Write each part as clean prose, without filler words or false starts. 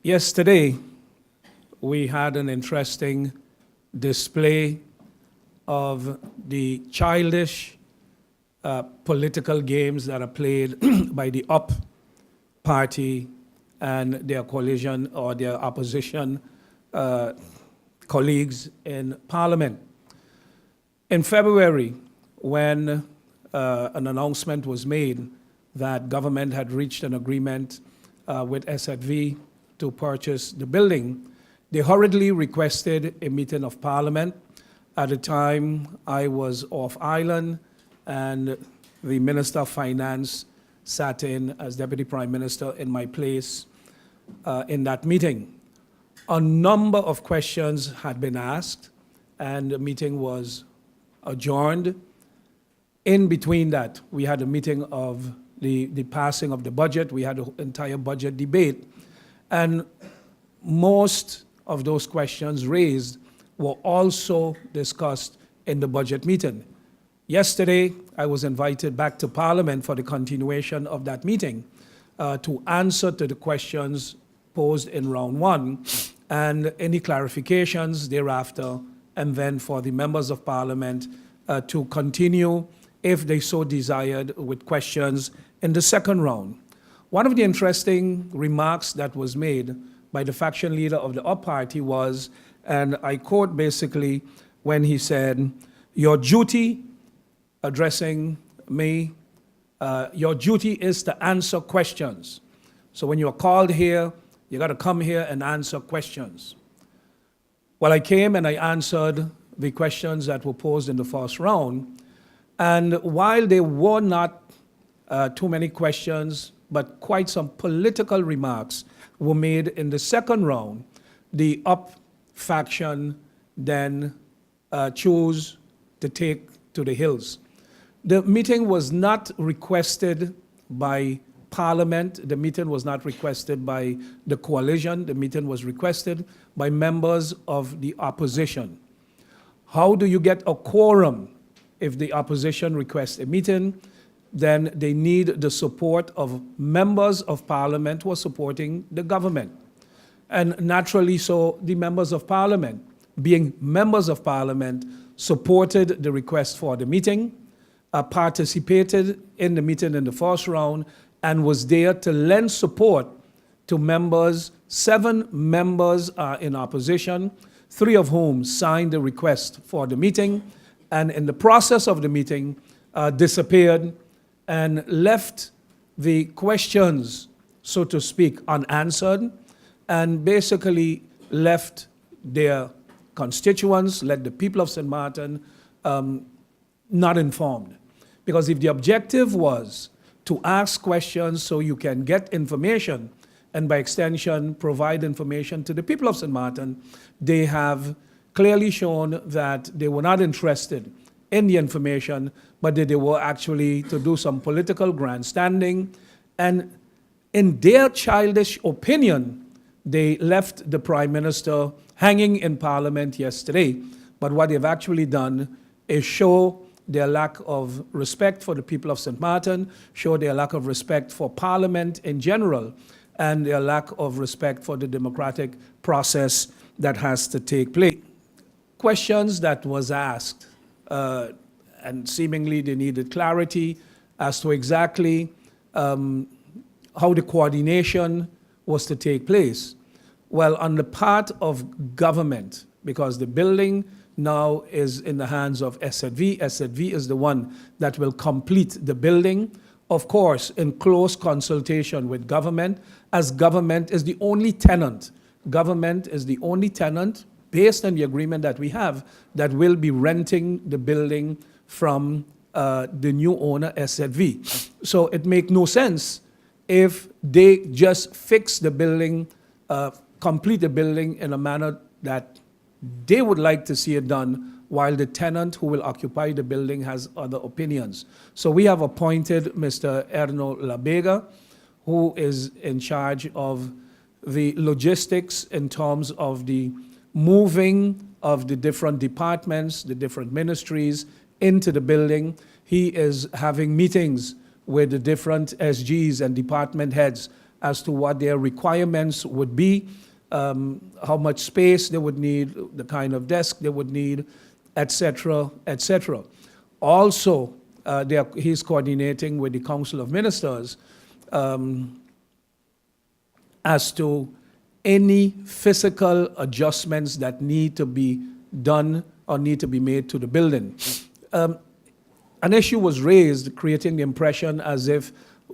Yesterday, we had an interesting display of the childish political games that are played by the UP party and their coalition or their opposition colleagues in Parliament. In February, when an announcement was made that government had reached an agreement with SZV to purchase the building, they hurriedly requested a meeting of Parliament. At the time, I was off island, and the Minister of Finance sat in as Deputy Prime Minister in my place in that meeting. A number of questions had been asked, and the meeting was adjourned. In between that, we had a meeting of the passing of the budget. We had an entire budget debate. And most of those questions raised were also discussed in the budget meeting. Yesterday, I was invited back to Parliament for the continuation of that meeting to answer to the questions posed in round one and any clarifications thereafter, and then for the members of Parliament to continue, if they so desired, with questions in the second round. One of the interesting remarks that was made by the faction leader of the UP party was, and I quote basically, when he said, "Your duty," addressing me, "your duty is to answer questions. So when you're called here, you got to come here and answer questions." Well, I came and I answered the questions that were posed in the first round. And while there were not too many questions, but quite some political remarks were made in the second round, the UP faction then chose to take to the hills. The meeting was not requested by Parliament. The meeting was not requested by the coalition. The meeting was requested by members of the opposition. How do you get a quorum if the opposition requests a meeting? Then they need the support of members of Parliament who are supporting the government. And naturally so, the members of Parliament, being members of Parliament, supported the request for the meeting, participated in the meeting in the first round, and was there to lend support to members. 7 members are in opposition, 3 of whom signed the request for the meeting, and in the process of the meeting disappeared and left the questions, so to speak, unanswered, and basically left their constituents, led the people of St. Martin not informed. Because if the objective was to ask questions so you can get information, and by extension provide information to the people of St. Martin, they have clearly shown that they were not interested in the information, but that they were actually to do some political grandstanding. And in their childish opinion, they left the Prime Minister hanging in Parliament yesterday. But what they've actually done is show their lack of respect for the people of St. Martin, show their lack of respect for Parliament in general, and their lack of respect for the democratic process that has to take place. Questions that was asked, and seemingly they needed clarity as to exactly how the coordination was to take place. Well, on the part of government, because the building now is in the hands of SZV. SZV is the one that will complete the building, of course, in close consultation with government, as government is the only tenant. Government is the only tenant, based on the agreement that we have, that will be renting the building from the new owner, SZV. So it makes no sense if they just fix the building, complete the building in a manner that they would like to see it done, while the tenant who will occupy the building has other opinions. So we have appointed Mr. Erno Labega, who is in charge of the logistics in terms of the moving of the different departments, the different ministries into the building. He is having meetings with the different SGs and department heads as to what their requirements would be, how much space they would need, the kind of desk they would need, et cetera, et cetera. Also, he's coordinating with the Council of Ministers as to any physical adjustments that need to be done or need to be made to the building. An issue was raised, creating the impression as if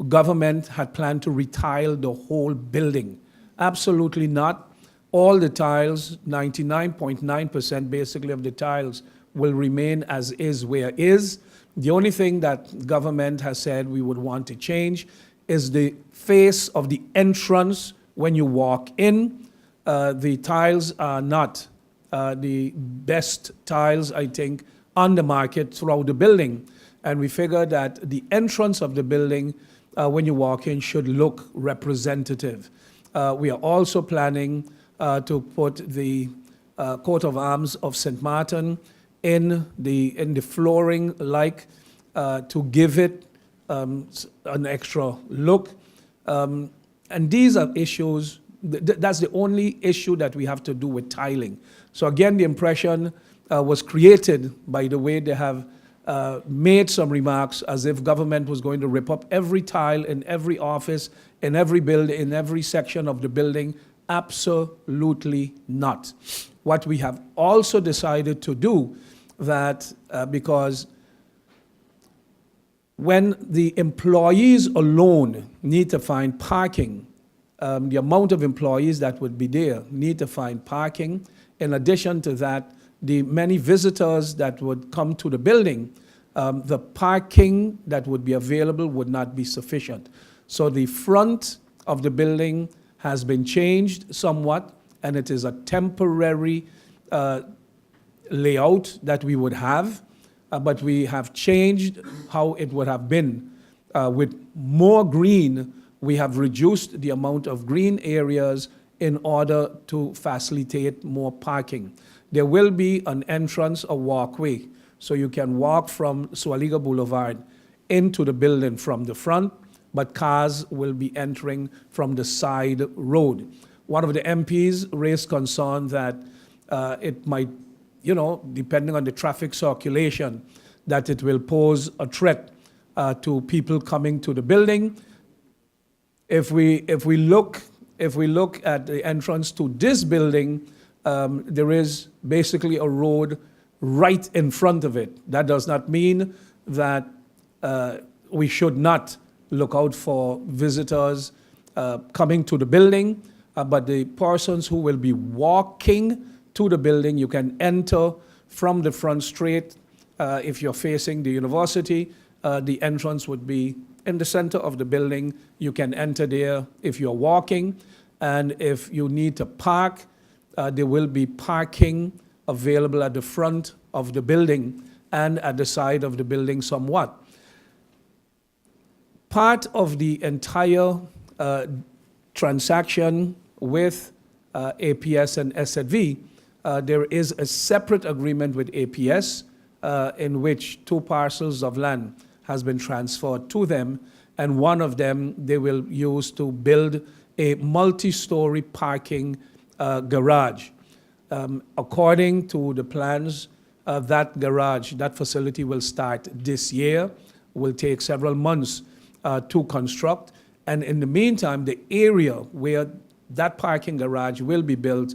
government had planned to retile the whole building. Absolutely not. All the tiles, 99.9% basically of the tiles, will remain as is where is. The only thing that government has said we would want to change is the face of the entrance when you walk in. The tiles are not the best tiles, I think, on the market throughout the building. And we figure that the entrance of the building, when you walk in, should look representative. We are also planning to put the coat of arms of St. Martin in the flooring, to give it an extra look. And these are issues, that's the only issue that we have to do with tiling. So again, the impression was created by the way they have made some remarks as if government was going to rip up every tile in every office, in every building, in every section of the building. Absolutely not. What we have also decided to do that because when the employees alone need to find parking, the amount of employees that would be there need to find parking. In addition to that, the many visitors that would come to the building, the parking that would be available would not be sufficient. So the front of the building has been changed somewhat, and it is a temporary layout that we would have, but we have changed how it would have been. With more green, we have reduced the amount of green areas in order to facilitate more parking. There will be an entrance, a walkway, so you can walk from Swaliga Boulevard into the building from the front, but cars will be entering from the side road. One of the MPs raised concern that it might, depending on the traffic circulation, that it will pose a threat to people coming to the building. If we look at the entrance to this building, there is basically a road right in front of it. That does not mean that we should not look out for visitors coming to the building, but the persons who will be walking to the building, you can enter from the front straight. If you're facing the university, the entrance would be in the center of the building. You can enter there if you're walking. And if you need to park, there will be parking available at the front of the building and at the side of the building somewhat. Part of the entire transaction with APS and SZV, there is a separate agreement with APS in which 2 parcels of land has been transferred to them, and one of them they will use to build a multi-story parking garage. According to the plans, that garage, that facility will start this year, will take several months to construct, and in the meantime, the area where that parking garage will be built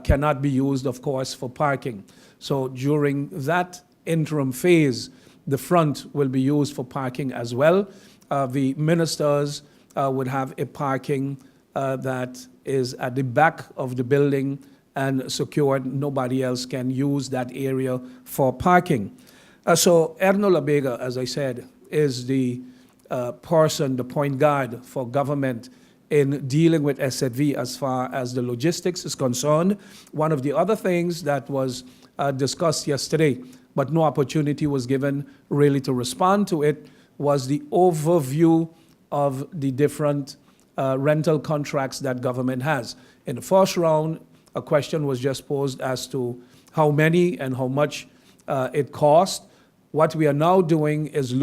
cannot be used, of course, for parking. So during that interim phase, the front will be used for parking as well. The ministers would have a parking that is at the back of the building and secured. Nobody else can use that area for parking. So Erno Labega, as I said, is the person, the point guard for government in dealing with SZV as far as the logistics is concerned. One of the other things that was discussed yesterday, but no opportunity was given really to respond to it, was the overview of the different rental contracts that government has. In the first round, a question was just posed as to how many and how much it cost. What we are now doing is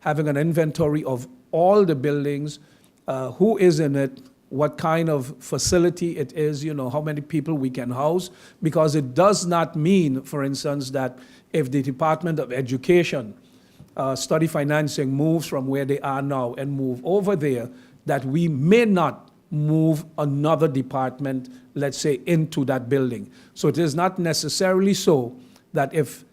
having an inventory of all the buildings who is in it, what kind of facility it is, how many people we can house, because it does not mean, for instance, that if the Department of Education study financing moves from where they are now and move over there, that we may not move another department, let's say, into that building. So it is not necessarily so that if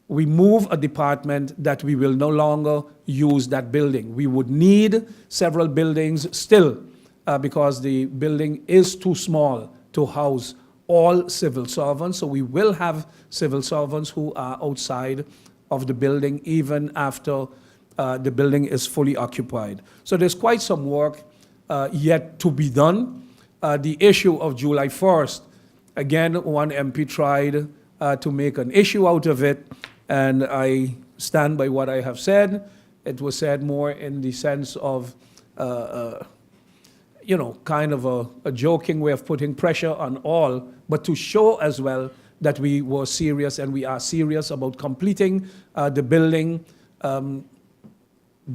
we move a department that we will no longer use that building. We would need several buildings still because the building is too small to house all civil servants. So we will have civil servants who are outside of the building even after the building is fully occupied. So there's quite some work yet to be done. The issue of July 1st, again, one MP tried to make an issue out of it, and I stand by what I have said. It was said more in the sense of, kind of a joking way of putting pressure on all, but to show as well that we were serious and we are serious about completing the building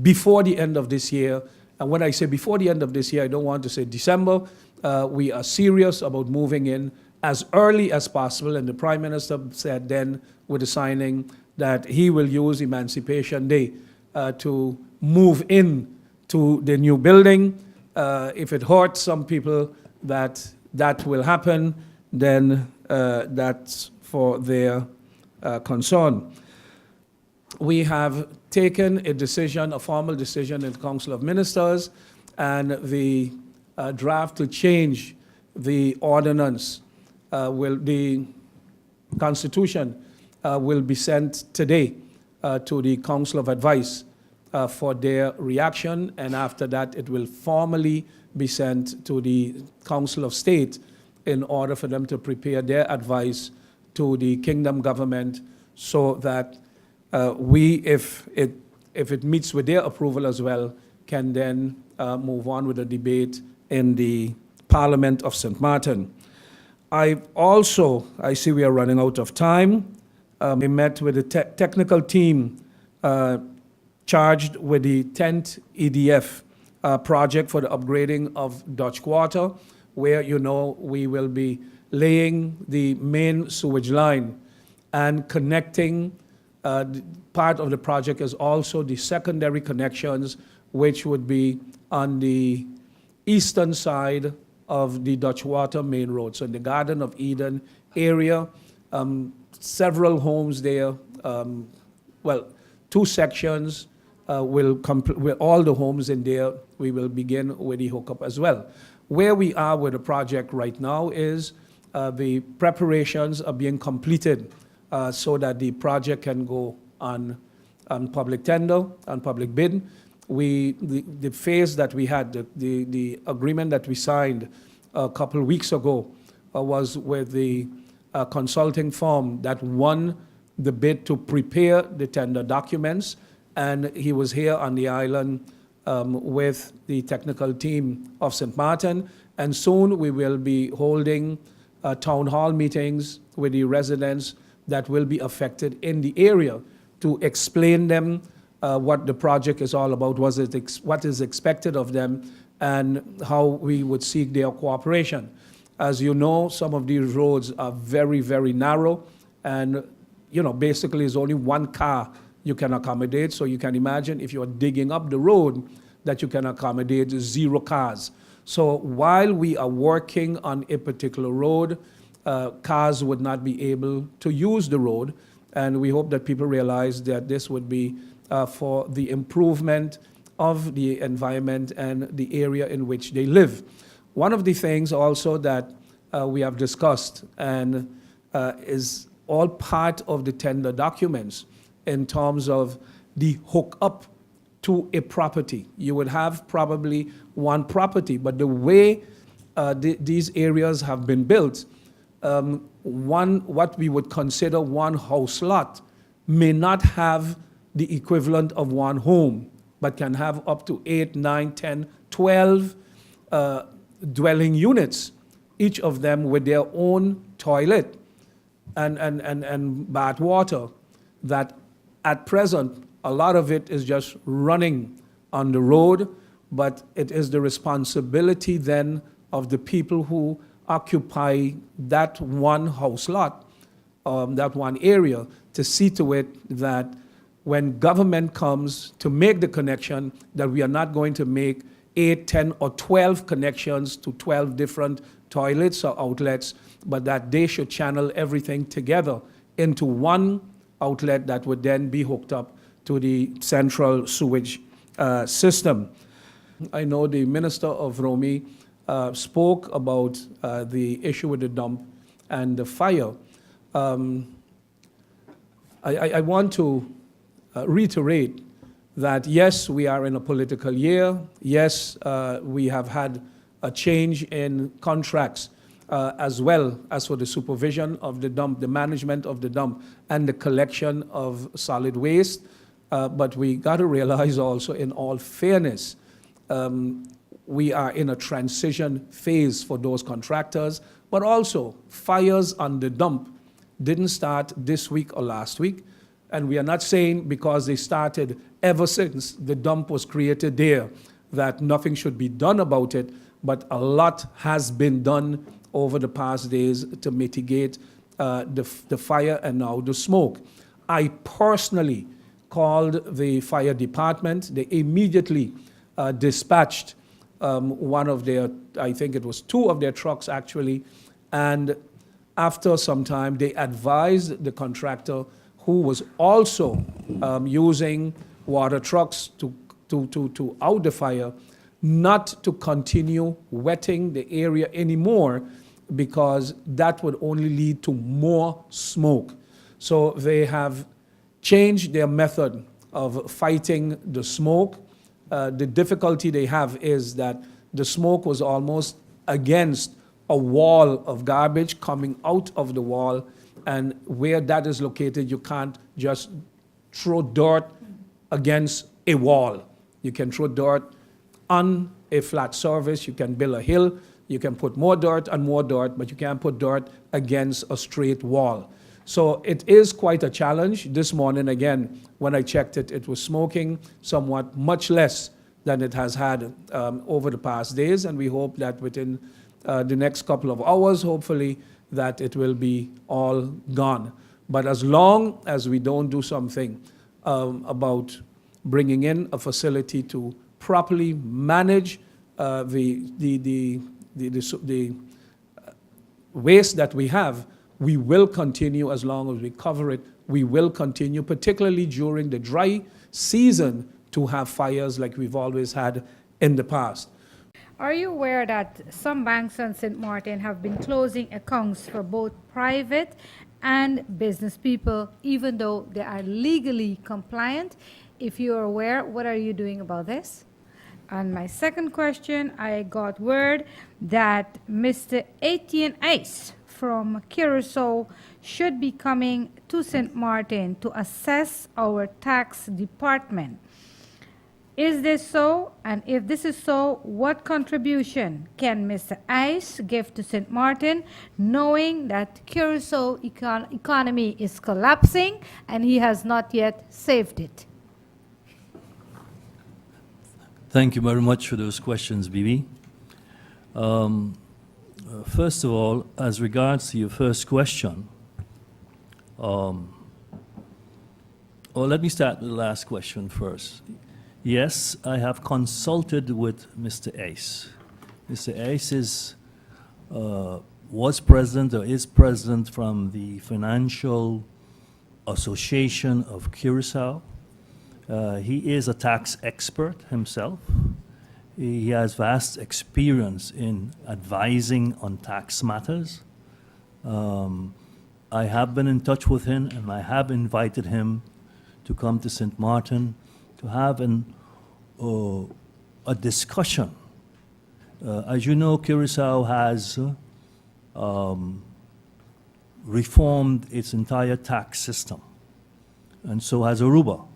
before the end of this year. And when I say before the end of this year, I don't want to say December. We are serious about moving in as early as possible. And the Prime Minister said then with the signing that he will use Emancipation Day to move in to the new building. If it hurts some people that will happen, then that's for their concern. We have taken a decision, a formal decision in the Council of Ministers, and the draft to change the ordinance, the Constitution will be sent today to the Council of Advice for their reaction, and after that it will formally be sent to the Council of State in order for them to prepare their advice to the Kingdom government so that we, if it meets with their approval as well, can then move on with the debate in the Parliament of St. Martin. I see we are running out of time. We met with the technical team charged with the 10th EDF project for the upgrading of Dutch Quarter, where we will be laying the main sewage line and connecting. Part of the project is also the secondary connections, which would be on the eastern side of the Dutch Water main road. So in the Garden of Eden area, several homes there, two sections with all the homes in there. We will begin with the hookup as well. Where we are with the project right now is the preparations are being completed so that the project can go on public tender, on public bid. The phase that we had, the agreement that we signed a couple weeks ago was with the consulting firm that won the bid to prepare the tender documents, and he was here on the island with the technical team of St. Martin, and soon we will be holding town hall meetings with the residents that will be affected in the area to explain them what the project is all about, what is expected of them, and how we would seek their cooperation. As you know, some of these roads are very, very narrow, and basically it's only one car you can accommodate. So you can imagine if you're digging up the road that you can accommodate 0 cars. So while we are working on a particular road, cars would not be able to use the road, and we hope that people realize that this would be for the improvement of the environment and the area in which they live. One of the things also that we have discussed and is all part of the tender documents in terms of the hookup to a property. You would have probably one property, but the way these areas have been built, what we would consider one house lot may not have the equivalent of one home, but can have up to 8, 9, 10, 12 dwelling units, each of them with their own toilet and bath water, that at present, a lot of it is just running on the road but it is the responsibility then of the people who occupy that one house lot, that one area, to see to it that when government comes to make the connection, that we are not going to make 8, 10, or 12 connections to 12 different toilets or outlets, but that they should channel everything together into one outlet that would then be hooked up to the central sewage system. I know the Minister of Romi spoke about the issue with the dump and the fire. I want to reiterate that yes, we are in a political year. Yes, we have had a change in contracts as well as for the supervision of the dump, the management of the dump, and the collection of solid waste. But we got to realize also, in all fairness, we are in a transition phase for those contractors, but also fires on the dump didn't start this week or last week. And we are not saying because they started ever since the dump was created there that nothing should be done about it, but a lot has been done over the past days to mitigate the fire and now the smoke. I personally called the fire department. They immediately dispatched one of their, I think it was 2 of their trucks actually, and after some time they advised the contractor, who was also using water trucks to out the fire, not to continue wetting the area anymore, because that would only lead to more smoke. So they have changed their method of fighting the smoke. The difficulty they have is that the smoke was almost against a wall of garbage coming out of the wall, and where that is located, you can't just throw dirt against a wall. You can throw dirt on a flat surface, you can build a hill, you can put more dirt and more dirt, but you can't put dirt against a straight wall. So it is quite a challenge. This morning, again, when I checked it, it was smoking somewhat much less than it has had over the past days, and we hope that within the next couple of hours, hopefully, that it will be all gone. But as long as we don't do something about bringing in a facility to properly manage the waste that we have, we will continue. As long as we cover it, we will continue, particularly during the dry season, to have fires like we've always had in the past. Are you aware that some banks on St. Martin have been closing accounts for both private and business people, even though they are legally compliant? If you are aware, what are you doing about this? And my second question, I got word that Mr. Etienne Ice from Curacao should be coming to St. Martin to assess our tax department. Is this so? And if this is so, what contribution can Mr. Ice give to St. Martin, knowing that Curacao economy is collapsing and he has not yet saved it? Thank you very much for those questions, Bibi. First of all, as regards to your first question, let me start with the last question first. Yes, I have consulted with Mr. Ace. Mr. Ace was president or is president from the Financial Association of Curacao. He is a tax expert himself. He has vast experience in advising on tax matters. I have been in touch with him, and I have invited him to come to St. Martin to have a discussion. As you know, Curacao has reformed its entire tax system, and so has Aruba.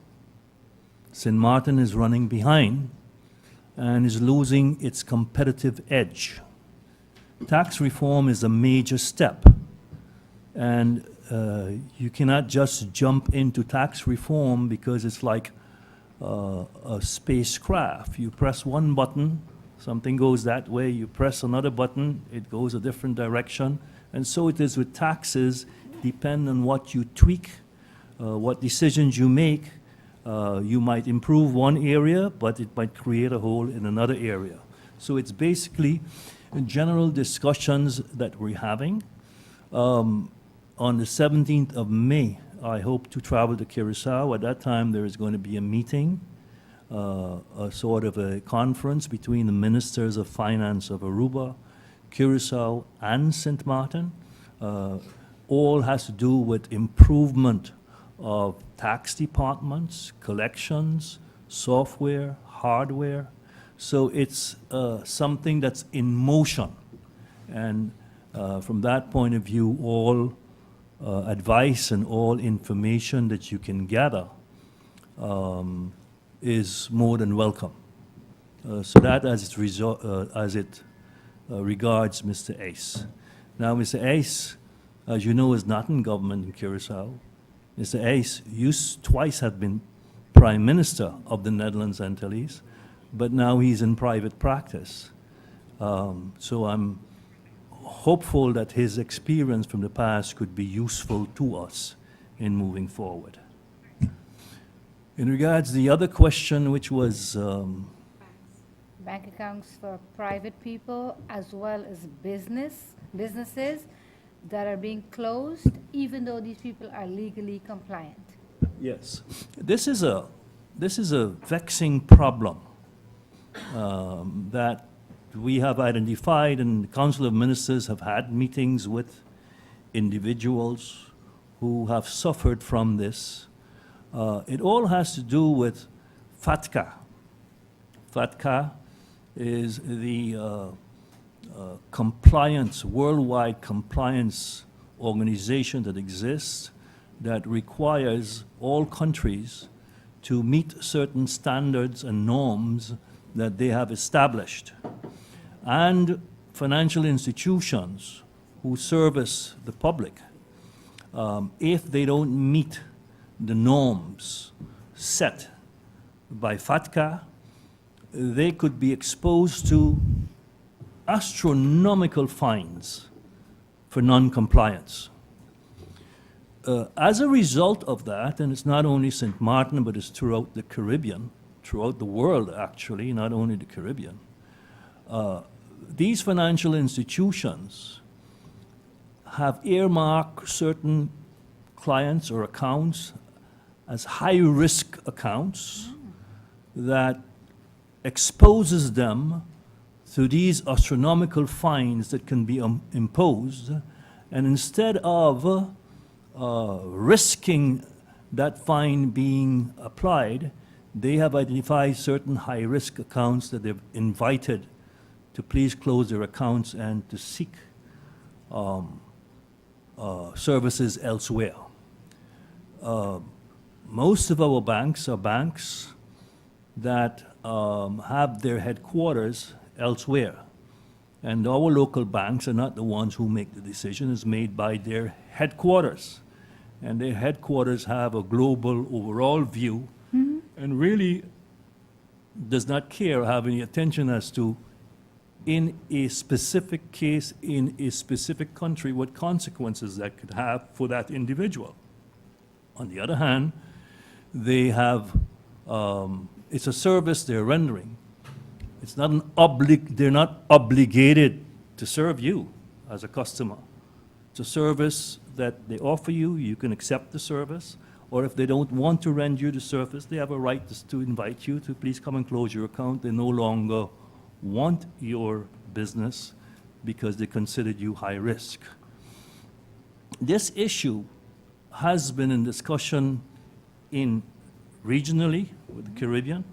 St. Martin is running behind and is losing its competitive edge. Tax reform is a major step, and you cannot just jump into tax reform because it's like a spacecraft. You press one button, something goes that way. You press another button, it goes a different direction. And so it is with taxes, depend on what you tweak, what decisions you make. You might improve one area, but it might create a hole in another area. So it's basically general discussions that we're having. On the 17th of May, I hope to travel to Curacao. At that time, there is going to be a meeting, a sort of a conference between the ministers of finance of Aruba, Curacao, and St. Martin. All has to do with improvement of tax departments, collections, software, hardware. So it's something that's in motion. And from that point of view, all advice and all information that you can gather is more than welcome. So that as it regards Mr. Ace. Now, Mr. Ace, as you know, is not in government in Curacao. Mr. Ace, you twice have been Prime Minister of the Netherlands Antilles, but now he's in private practice. So I'm hopeful that his experience from the past could be useful to us in moving forward. In regards to the other question, which was Bank accounts for private people as well as businesses that are being closed, even though these people are legally compliant. yes, this is a vexing problem that we have identified, and the Council of Ministers have had meetings with individuals who have suffered from this. It all has to do with FATCA. FATCA is the worldwide compliance organization that exists that requires all countries to meet certain standards and norms that they have established. And financial institutions who service the public, if they don't meet the norms set by FATCA, they could be exposed to astronomical fines for non-compliance. As a result of that, and it's not only St. Martin, but it's throughout the Caribbean, throughout the world actually, not only the Caribbean, these financial institutions have earmarked certain clients or accounts as high-risk accounts that exposes them to these astronomical fines that can be imposed, and instead of risking that fine being applied, they have identified certain high-risk accounts that they've invited to please close their accounts and to seek services elsewhere. Most of our banks are banks that have their headquarters elsewhere. And our local banks are not the ones who make the decision. It's made by their headquarters. And their headquarters have a global overall view and really does not care, have any attention as to, in a specific case, in a specific country, what consequences that could have for that individual. On the other hand, they have, it's a service they're rendering. It's not they're not obligated to serve you as a customer. It's a service that they offer you, you can accept the service, or if they don't want to render you the service, they have a right to invite you to please come and close your account. They no longer want your business because they considered you high risk. This issue has been in discussion regionally with the Caribbean,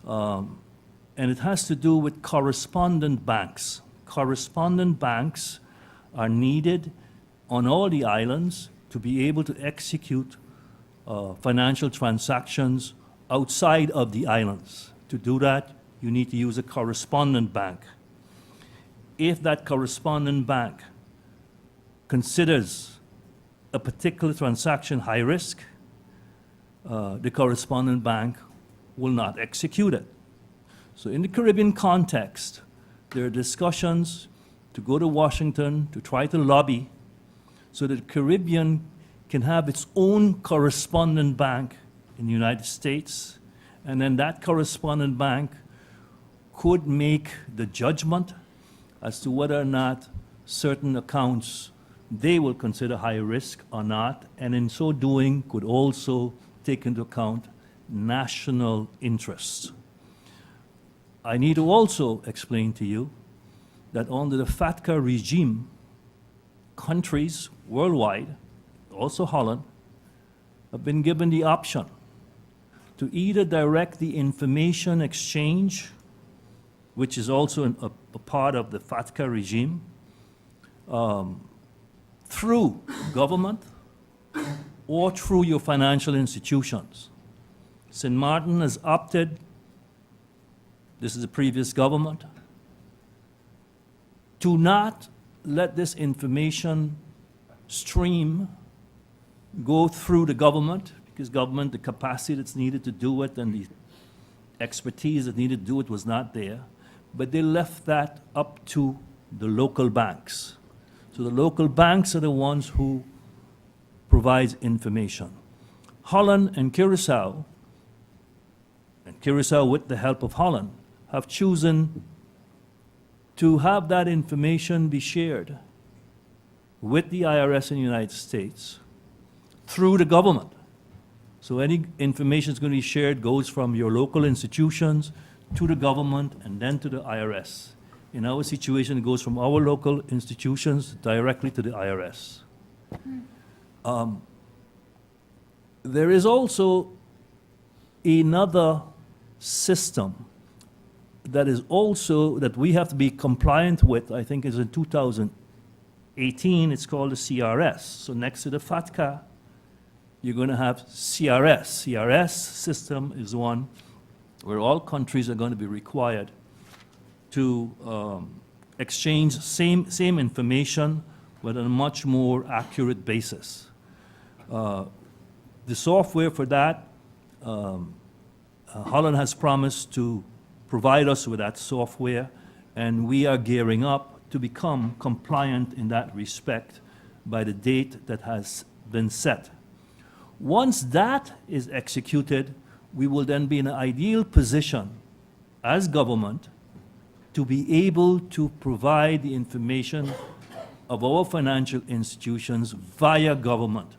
and it has to do with correspondent banks. Correspondent banks are needed on all the islands to be able to execute financial transactions outside of the islands. To do that, you need to use a correspondent bank. If that correspondent bank considers a particular transaction high risk, the correspondent bank will not execute it. So in the Caribbean context, there are discussions to go to Washington to try to lobby so that the Caribbean can have its own correspondent bank in the United States, and then that correspondent bank could make the judgment as to whether or not certain accounts they will consider high risk or not, and in so doing could also take into account national interests. I need to also explain to you that under the FATCA regime, countries worldwide, also Holland, have been given the option to either direct the information exchange, which is also a part of the FATCA regime, through government or through your financial institutions. St. Martin has opted, this is the previous government, to not let this information stream go through the government, because government, the capacity that's needed to do it and the expertise that needed to do it was not there, but they left that up to the local banks. So the local banks are the ones who provide information. Holland and Curacao with the help of Holland, have chosen to have that information be shared with the IRS in the United States through the government. So any information that's going to be shared goes from your local institutions to the government and then to the IRS. In our situation, it goes from our local institutions directly to the IRS. There is also another system that is also, that we have to be compliant with, I think is in 2018, it's called the CRS. So next to the FATCA, you're going to have CRS. CRS system is one where all countries are going to be required to exchange same information, but on a much more accurate basis. The software for that, Holland has promised to provide us with that software, and we are gearing up to become compliant in that respect by the date that has been set. Once that is executed, we will then be in an ideal position as government to be able to provide the information of our financial institutions via government.